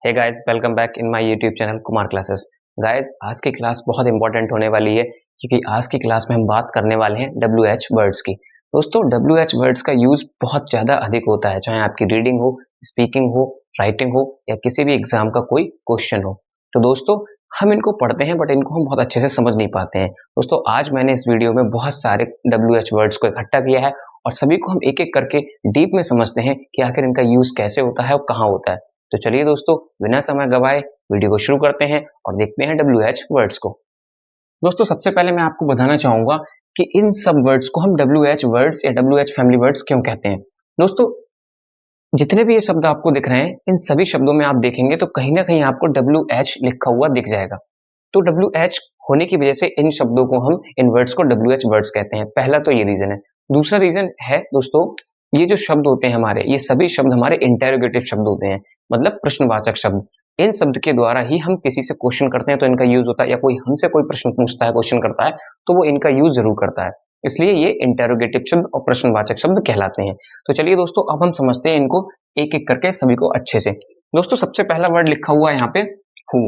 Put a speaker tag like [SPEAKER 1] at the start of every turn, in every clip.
[SPEAKER 1] Hey guys, welcome back in my YouTube channel Kumar classes. Guys, आज की class बहुत important होने वाली है क्योंकि आज की क्लास में हम बात करने वाले हैं WH वर्ड्स की। दोस्तों, WH वर्ड्स का यूज बहुत ज़्यादा अधिक होता है, चाहे आपकी रीडिंग हो, स्पीकिंग हो, राइटिंग हो या किसी भी एग्जाम का कोई क्वेश्चन हो। तो दोस्तों, हम इनको पढ़ते हैं बट इनको हम बहुत अच्छे से समझ नहीं पाते हैं। दोस्तों, आज मैंने इस वीडियो में बहुत सारे WH वर्ड्स को इकट्ठा किया है और सभी को हम एक एक करके डीप में समझते हैं कि आखिर इनका यूज कैसे होता है और कहाँ होता है। तो चलिए दोस्तों, बिना समय गवाए वीडियो को शुरू करते हैं और देखते हैं WH वर्ड्स को। दोस्तों, सबसे पहले मैं आपको बताना चाहूंगा कि इन सब वर्ड्स को हम WH वर्ड्स या WH फैमिली वर्ड्स क्यों कहते हैं। दोस्तों, जितने भी ये शब्द आपको दिख रहे हैं, इन सभी शब्दों में आप देखेंगे तो कहीं ना कहीं आपको WH लिखा हुआ दिख जाएगा। तो WH होने की वजह से इन शब्दों को हम, इन वर्ड्स को WH वर्ड्स कहते हैं। पहला तो ये रीजन है। दूसरा रीजन है दोस्तों, ये जो शब्द होते हैं हमारे, ये सभी शब्द हमारे इंटेरोगेटिव शब्द होते हैं, मतलब प्रश्नवाचक शब्द। इन शब्द के द्वारा ही हम किसी से क्वेश्चन करते हैं तो इनका यूज होता है, या कोई हमसे कोई प्रश्न पूछता है, क्वेश्चन करता है, तो वो इनका यूज जरूर करता है। इसलिए ये इंटेरोगेटिव शब्द और प्रश्नवाचक शब्द कहलाते हैं। तो चलिए दोस्तों, अब हम समझते हैं इनको एक एक करके सभी को अच्छे से। दोस्तों, सबसे पहला वर्ड लिखा हुआ है यहाँ पे हु।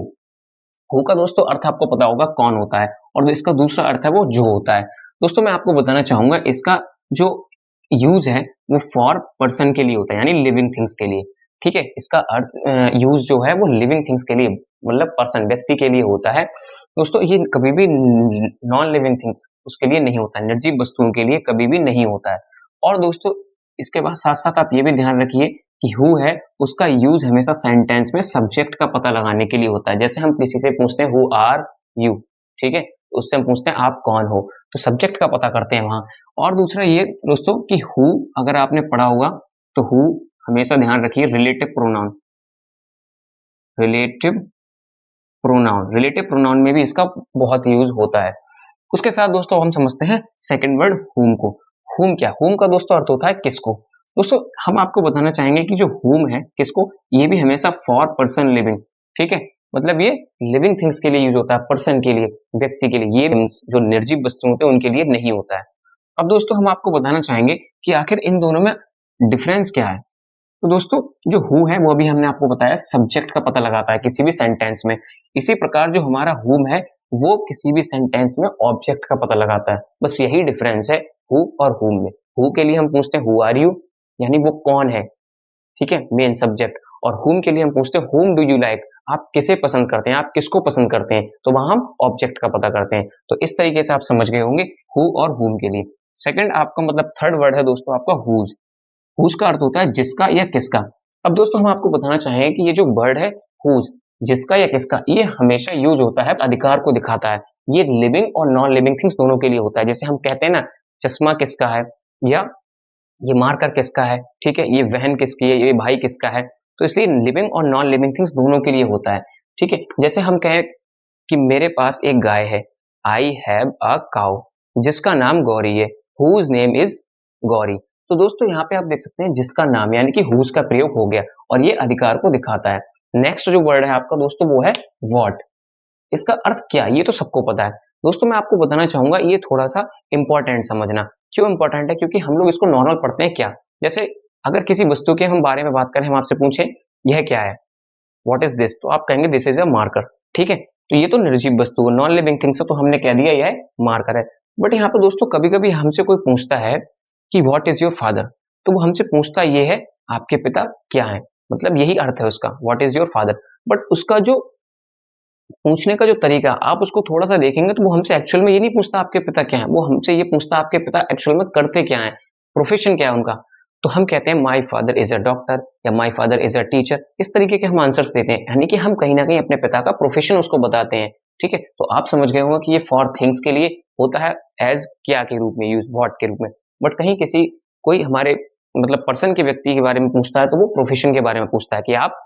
[SPEAKER 1] हु का दोस्तों अर्थ आपको पता होगा कौन होता है, और इसका दूसरा अर्थ है वो जो होता है। दोस्तों, मैं आपको बताना चाहूंगा इसका जो यूज है वो फॉर पर्सन के लिए होता है, यानी लिविंग थिंग्स के लिए। ठीक है, इसका अर्थ यूज जो है वो लिविंग थिंग्स के लिए, मतलब पर्सन, व्यक्ति के लिए होता है। दोस्तों, ये कभी भी नॉन लिविंग थिंग्स उसके लिए नहीं होता है, निर्जीव वस्तुओं के लिए कभी भी नहीं होता है। और दोस्तों, इसके बाद साथ साथ आप ये भी ध्यान रखिए कि हु है उसका यूज हमेशा सेंटेंस में सब्जेक्ट का पता लगाने के लिए होता है। जैसे हम किसी से पूछते हैं हु आर यू, ठीक है, उससे हम पूछते हैं आप कौन हो, तो सब्जेक्ट का पता करते हैं वहां। और दूसरा ये दोस्तों कि हु अगर आपने पढ़ा होगा तो हु हमेशा ध्यान रखिए relative pronoun, relative pronoun, relative pronoun में भी इसका बहुत यूज होता है। उसके साथ दोस्तों हम समझते हैं सेकंड वर्ड हुम को। हुम क्या, हुम का दोस्तों अर्थ होता है किसको। दोस्तों, हम आपको बताना चाहेंगे कि जो हुम है किसको, ये भी हमेशा फॉर पर्सन लिविंग, ठीक है, मतलब ये लिविंग थिंग्स के लिए यूज होता है, पर्सन के लिए, व्यक्ति के लिए। ये जो निर्जीव वस्तु होते हैं उनके लिए नहीं होता है। अब दोस्तों, हम आपको बताना चाहेंगे कि आखिर इन दोनों में डिफरेंस क्या है। तो दोस्तों, जो हु है वो अभी हमने आपको बताया सब्जेक्ट का पता लगाता है किसी भी सेंटेंस में। इसी प्रकार जो हमारा हुम है वो किसी भी सेंटेंस में ऑब्जेक्ट का पता लगाता है। बस यही डिफरेंस है हु और हुम में। हु के लिए हम पूछते हैं हु आर यू, यानी वो कौन है, ठीक है, मेन सब्जेक्ट। और हुम के लिए हम पूछते हैं हुम डू यू लाइक, आप किसे पसंद करते हैं, आप किसको पसंद करते हैं, तो वहां हम ऑब्जेक्ट का पता करते हैं। तो इस तरीके से आप समझ गए होंगे हु और हुम के लिए। सेकंड आपका मतलब थर्ड वर्ड है दोस्तों आपका हुज। हुज का अर्थ होता है जिसका या किसका। अब दोस्तों, हम आपको बताना चाहेंगे कि ये जो वर्ड है हुज, जिसका या किसका, ये हमेशा यूज होता है अधिकार को दिखाता है। ये लिविंग और नॉन लिविंग थिंग्स दोनों के लिए होता है। जैसे हम कहते हैं ना, चश्मा किसका है, या ये मार्कर किसका है, ठीक है, ये बहन किसकी है, ये भाई किसका है। तो इसलिए लिविंग और नॉन लिविंग थिंग्स दोनों के लिए होता है। ठीक है, जैसे हम कहें कि मेरे पास एक गाय है, आई हैव अ काउ, जिसका नाम गौरी है, हुज नेम इज गौरी। तो दोस्तों, यहाँ पे आप देख सकते हैं जिसका नाम, यानी कि हुज का प्रयोग हो गया और ये अधिकार को दिखाता है। नेक्स्ट जो वर्ड है आपका दोस्तों वो है व्हाट। इसका अर्थ क्या, ये तो सबको पता है। दोस्तों, मैं आपको बताना चाहूंगा ये थोड़ा सा इंपॉर्टेंट समझना। क्यों इंपॉर्टेंट है, क्योंकि हम लोग इसको नॉर्मल पढ़ते हैं क्या। जैसे अगर किसी वस्तु के हम बारे में बात करें, हम आपसे पूछें यह क्या है, व्हाट इज दिस, तो आप कहेंगे दिस इज अ मार्कर, ठीक है। तो ये तो निर्जीव वस्तु है, नॉन लिविंग थिंग्स है, तो हमने कह दिया यह मार्कर है। बट यहाँ पे दोस्तों कभी कभी हमसे कोई पूछता है कि व्हाट इज योर फादर, तो वो हमसे पूछता ये है आपके पिता क्या है, मतलब यही अर्थ है उसका, what is your father. But उसका जो पूछने का जो तरीका आप उसको थोड़ा सा देखेंगे तो वो हमसे एक्चुअल में ये नहीं पूछता आपके पिता क्या है, वो हमसे ये पूछता आपके पिता एक्चुअल में करते क्या है, प्रोफेशन क्या है उनका। तो हम कहते हैं my father is a doctor या my father is a teacher. इस तरीके के हम आंसर्स देते हैं, यानी कि हम कहीं ना कहीं अपने पिता का प्रोफेशन उसको बताते हैं। ठीक है, तो आप समझ गए होंगे कि ये फॉर थिंग्स के लिए होता है, एज क्या के रूप में, यूज व्हाट के रूप में। बट कहीं किसी कोई हमारे मतलब पर्सन के, व्यक्ति के बारे में पूछता है तो वो प्रोफेशन के बारे में पूछता है कि आप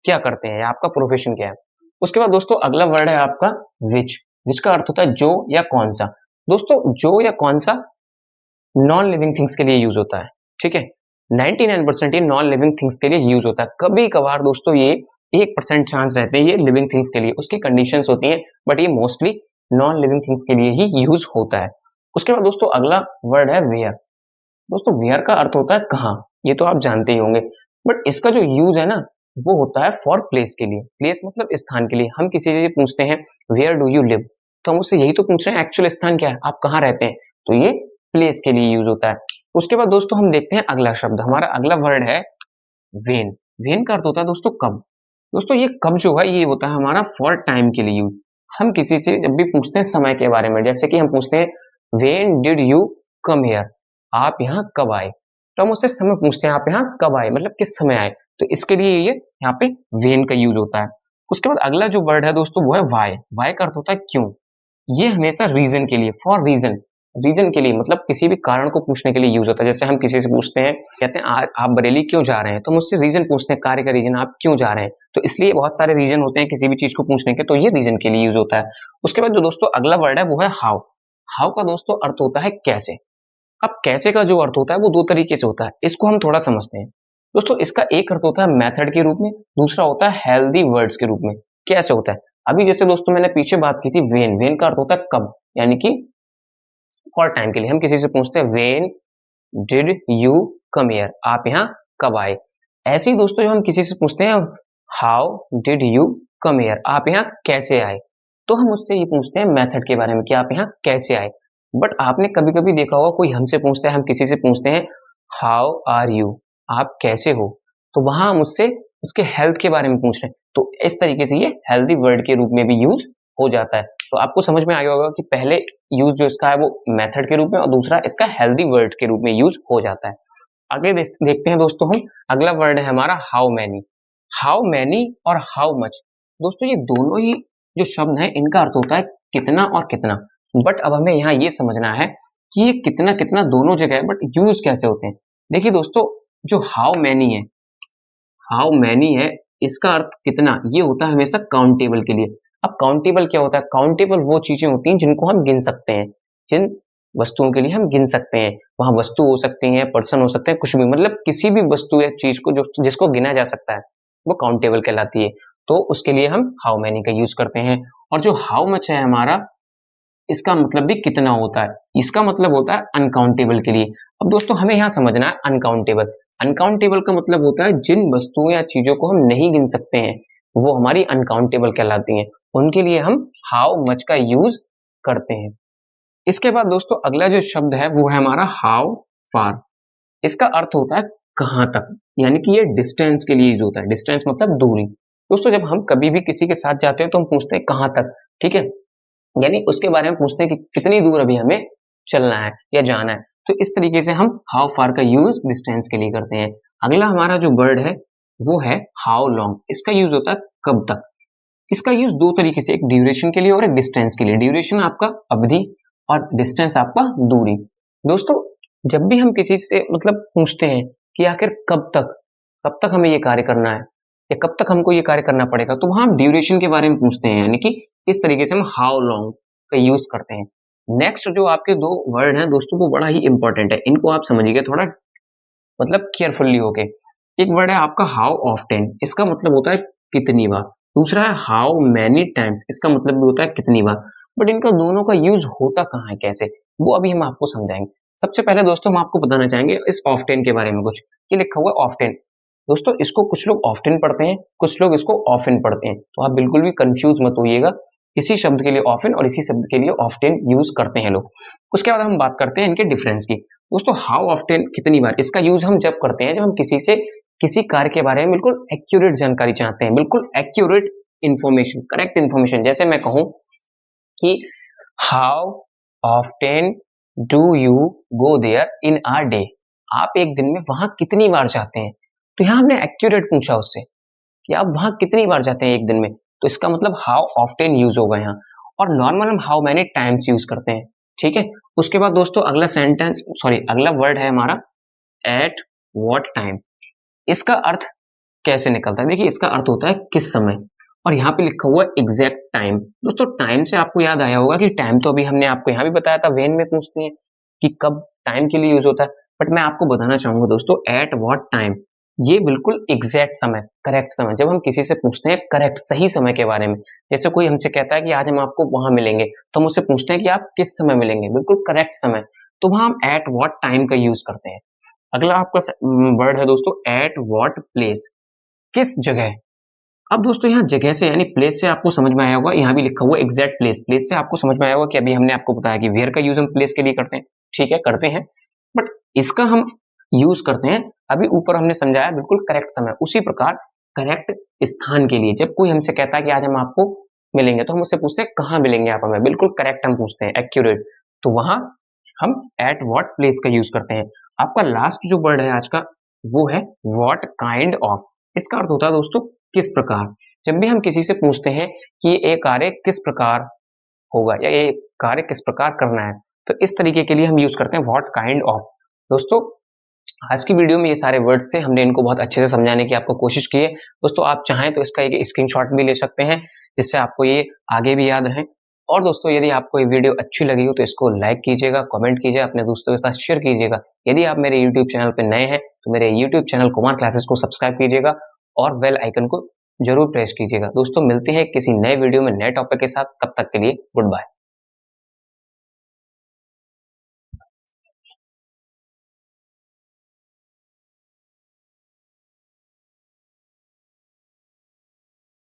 [SPEAKER 1] क्या करते हैं या आपका प्रोफेशन क्या है। उसके बाद दोस्तों अगला वर्ड है आपका विच। विच का अर्थ होता है जो या कौन सा। दोस्तों, जो या कौन सा नॉन लिविंग थिंग्स के लिए यूज होता है, ठीक है। 99% ये नॉन लिविंग थिंग्स के लिए यूज होता है। कभी कभार दोस्तों ये 1% चांस रहते हैं ये लिविंग थिंग्स के लिए, उसकी कंडीशंस होती हैं, बट ये मोस्टली नॉन लिविंग थिंग्स के लिए ही यूज होता है। उसके बाद दोस्तों अगला वर्ड है वेयर। दोस्तों, वेयर का अर्थ होता है कहाँ, ये तो आप जानते ही होंगे। बट इसका जो यूज है ना, वो होता है फॉर प्लेस के लिए। प्लेस मतलब स्थान के लिए। हम किसी से पूछते हैं वेयर डू यू लिव, तो हम उससे यही तो पूछ रहे हैं एक्चुअल स्थान क्या है, आप कहाँ रहते हैं, तो ये प्लेस के लिए यूज होता है। उसके बाद दोस्तों हम देखते हैं अगला शब्द, हमारा अगला वर्ड है वेन। वेन का अर्थ होता है दोस्तों कब। दोस्तों ये कब जो है ये होता है हमारा फॉर टाइम के लिए यूज। हम किसी से जब भी पूछते हैं समय के बारे में, जैसे कि हम पूछते हैं when did you come here, आप यहाँ कब आए, तो हम उससे समय पूछते हैं आप यहाँ कब आए, मतलब किस समय आए, तो इसके लिए ये यहाँ पे वेन का यूज होता है। उसके बाद अगला जो वर्ड है दोस्तों वो है वाई। वाई का अर्थ होता है क्यों। ये हमेशा रीजन के लिए, फॉर रीजन, रीजन के लिए मतलब किसी भी कारण को पूछने के लिए यूज होता है। जैसे हम किसी से पूछते हैं, कहते हैं आप बरेली क्यों जा रहे हैं, तो हम उससे रीजन पूछते हैं, कार्य का रीजन, आप क्यों जा रहे हैं, तो इसलिए बहुत सारे रीजन होते हैं किसी भी चीज को पूछने के, तो ये रीजन के लिए यूज होता है। उसके बाद जो दोस्तों अगला वर्ड है वो है हाउ। हाउ का दोस्तों अर्थ होता है कैसे। अब कैसे का जो अर्थ होता है वो दो तरीके से होता है, इसको हम थोड़ा समझते हैं। दोस्तों इसका एक अर्थ होता है मेथड के रूप में, दूसरा होता है हेल्दी वर्ड्स के रूप में। कैसे होता है, अभी जैसे दोस्तों मैंने पीछे बात की थी वेन, वेन का अर्थ होता है कब, यानी कि फॉर टाइम के लिए। हम किसी से पूछते हैं when did you come here, आप यहाँ कब आए। ऐसे ही दोस्तों जो हम किसी से पूछते हैं how did you come here, आप यहाँ कैसे आए, तो हम उससे ये पूछते हैं मेथड के बारे में कि आप यहाँ कैसे आए। बट आपने कभी कभी देखा होगा कोई हमसे पूछता है, हम किसी से पूछते हैं हाउ आर यू, आप कैसे हो, तो वहां हम उससे उसके हेल्थ के बारे में पूछ रहे हैं, तो इस तरीके से ये हेल्दी वर्ड के रूप में भी यूज हो जाता है। तो आपको समझ में आया होगा कि पहले यूज जो इसका है वो मेथड के रूप में और दूसरा इसका हेल्दी वर्ड के रूप में यूज हो जाता है। आगे देखते हैं दोस्तों हम, अगला वर्ड है हमारा हाउ मैनी। हाउ मैनी और हाउ मच, दोस्तों ये दोनों ही जो शब्द हैं इनका अर्थ होता है कितना और कितना। बट अब हमें यहाँ ये समझना है कि ये कितना कितना दोनों जगह है, बट यूज कैसे होते हैं। देखिए दोस्तों जो हाउ मैनी है, हाउ मैनी है, इसका अर्थ कितना, ये होता है हमेशा काउंटेबल के लिए। अब काउंटेबल क्या होता है, काउंटेबल वो चीजें होती हैं जिनको हम गिन सकते हैं, जिन वस्तुओं के लिए हम गिन सकते हैं। वहां वस्तु हो सकती है, पर्सन हो सकते हैं, कुछ भी, मतलब किसी भी वस्तु या चीज को जो जिसको गिना जा सकता है वो काउंटेबल कहलाती है। तो उसके लिए हम हाउ मैनी का यूज करते हैं। और जो हाउ मच है हमारा, इसका मतलब भी कितना होता है, इसका मतलब होता है अनकाउंटेबल के लिए। अब दोस्तों हमें यहाँ समझना है अनकाउंटेबल। अनकाउंटेबल का मतलब होता है जिन वस्तुओं या चीजों को हम नहीं गिन सकते हैं वो हमारी अनकाउंटेबल कहलाती हैं, उनके लिए हम हाउ मच का यूज करते हैं। इसके बाद दोस्तों अगला जो शब्द है वो है हमारा हाउ फार। इसका अर्थ होता है कहाँ तक, यानी कि ये डिस्टेंस के लिए यूज होता है। डिस्टेंस मतलब दूरी। दोस्तों जब हम कभी भी किसी के साथ जाते हैं तो हम पूछते हैं कहाँ तक, ठीक है, यानी उसके बारे में पूछते हैं कि कितनी दूर अभी हमें चलना है या जाना है। तो इस तरीके से हम हाउ फार का यूज डिस्टेंस के लिए करते हैं। अगला हमारा जो वर्ड है वो है हाउ लॉन्ग। इसका यूज होता है कब तक। इसका यूज दो तरीके से, एक ड्यूरेशन के लिए और एक डिस्टेंस के लिए। ड्यूरेशन आपका अवधि और डिस्टेंस आपका दूरी। दोस्तों जब भी हम किसी से मतलब पूछते हैं कि आखिर कब तक हमें ये कार्य करना है या कब तक हमको ये कार्य करना पड़ेगा, तो वहां हम ड्यूरेशन के बारे में पूछते हैं, यानी कि इस तरीके से हम हाउ लॉन्ग का यूज करते हैं। नेक्स्ट जो आपके दो वर्ड हैं दोस्तों वो बड़ा ही इंपॉर्टेंट है, इनको आप समझिए थोड़ा मतलब केयरफुल्ली होके। एक वर्ड है आपका हाउ ऑफ्टेन, इसका मतलब होता है कितनी बार। दूसरा है हाउ मैनी टाइम्स, इसका मतलब भी होता है कितनी बार। बट इनका दोनों का यूज होता कहाँ है, कैसे, वो अभी हम आपको समझाएंगे। सबसे पहले दोस्तों हम आपको बताना चाहेंगे इस ऑफ्टेन के बारे में कुछ। ये लिखा हुआ ऑफ्टेन, दोस्तों इसको कुछ लोग ऑफ्टेन पढ़ते हैं, कुछ लोग इसको ऑफन पढ़ते हैं, तो आप बिल्कुल भी कंफ्यूज मत होइएगा। इसी शब्द के लिए ऑफन और इसी शब्द के लिए ऑफ्टेन यूज करते हैं लोग। उसके बाद हम बात करते हैं इनके डिफरेंस की। दोस्तों हाउ ऑफ्टेन कितनी बार, इसका यूज हम जब करते हैं जब हम किसी से किसी कार्य के बारे में बिल्कुल एक्यूरेट जानकारी चाहते हैं, बिल्कुल एक्यूरेट इंफॉर्मेशन, करेक्ट इंफॉर्मेशन। जैसे मैं कहूं कि how often do you go there in our day, आप एक दिन में वहां कितनी बार जाते हैं, तो यहां हमने एक्यूरेट पूछा उससे कि आप वहां कितनी बार जाते हैं एक दिन में, तो इसका मतलब हाउ ऑफ्टेन यूज होगा यहाँ। और नॉर्मल हम हाउ मैनी टाइम्स यूज करते हैं, ठीक है। उसके बाद दोस्तों अगला सेंटेंस सॉरी अगला वर्ड है हमारा एट व्हाट टाइम। इसका अर्थ कैसे निकलता है, देखिए इसका अर्थ होता है किस समय, और यहाँ पे लिखा हुआ है एग्जैक्ट टाइम। दोस्तों टाइम से आपको याद आया होगा कि टाइम तो अभी हमने आपको यहाँ भी बताया था, वेन में पूछते हैं कि कब टाइम के लिए यूज होता है। बट मैं आपको बताना चाहूंगा दोस्तों एट व्हाट टाइम, ये बिल्कुल एग्जैक्ट समय, करेक्ट समय। जब हम किसी से पूछते हैं करेक्ट सही समय के बारे में, जैसे कोई हमसे कहता है कि आज हम आपको वहां मिलेंगे, तो हम उससे पूछते हैं कि आप किस समय मिलेंगे, बिल्कुल करेक्ट समय, तो वहां हम एट व्हाट टाइम का यूज करते हैं। अगला आपका वर्ड है दोस्तों एट व्हाट प्लेस। किस जगह। अब दोस्तों यहाँ जगह से यानी प्लेस से आपको समझ में आया होगा, यहाँ भी लिखा हुआ है एग्जैक्ट प्लेस। प्लेस से आपको समझ में आया होगा कि अभी हमने आपको बताया कि वेयर का यूज हम प्लेस के लिए करते हैं, ठीक है करते हैं, बट इसका हम यूज करते हैं अभी ऊपर हमने समझाया बिल्कुल करेक्ट समय। उसी प्रकार करेक्ट स्थान के लिए जब कोई हमसे कहता है कि आज हम आपको मिलेंगे, तो हम उससे पूछते हैं कहाँ मिलेंगे आप हमें, बिल्कुल करेक्ट हम पूछते हैं, एक्यूरेट। तो वहां हम एट व्हाट प्लेस का यूज करते हैं। आपका लास्ट जो वर्ड है आज का वो है व्हाट काइंड ऑफ। इसका अर्थ होता है दोस्तों किस प्रकार। जब भी हम किसी से पूछते हैं कि ये कार्य किस प्रकार होगा या ये कार्य किस प्रकार करना है, तो इस तरीके के लिए हम यूज करते हैं व्हाट काइंड ऑफ। दोस्तों आज की वीडियो में ये सारे वर्ड्स थे, हमने इनको बहुत अच्छे से समझाने की आपको कोशिश की है। दोस्तों आप चाहें तो इसका एक स्क्रीनशॉट भी ले सकते हैं, जिससे आपको ये आगे भी याद रहे। और दोस्तों यदि आपको ये वीडियो अच्छी लगी हो तो इसको लाइक कीजिएगा, कमेंट कीजिएगा, अपने दोस्तों के साथ शेयर कीजिएगा। यदि आप मेरे यूट्यूब चैनल पर नए हैं तो मेरे यूट्यूब चैनल कुमार क्लासेस को सब्सक्राइब कीजिएगा और बेल आइकन को जरूर प्रेस कीजिएगा। दोस्तों मिलते हैं किसी नए वीडियो में नए टॉपिक के साथ, तब तक के लिए गुड बाय।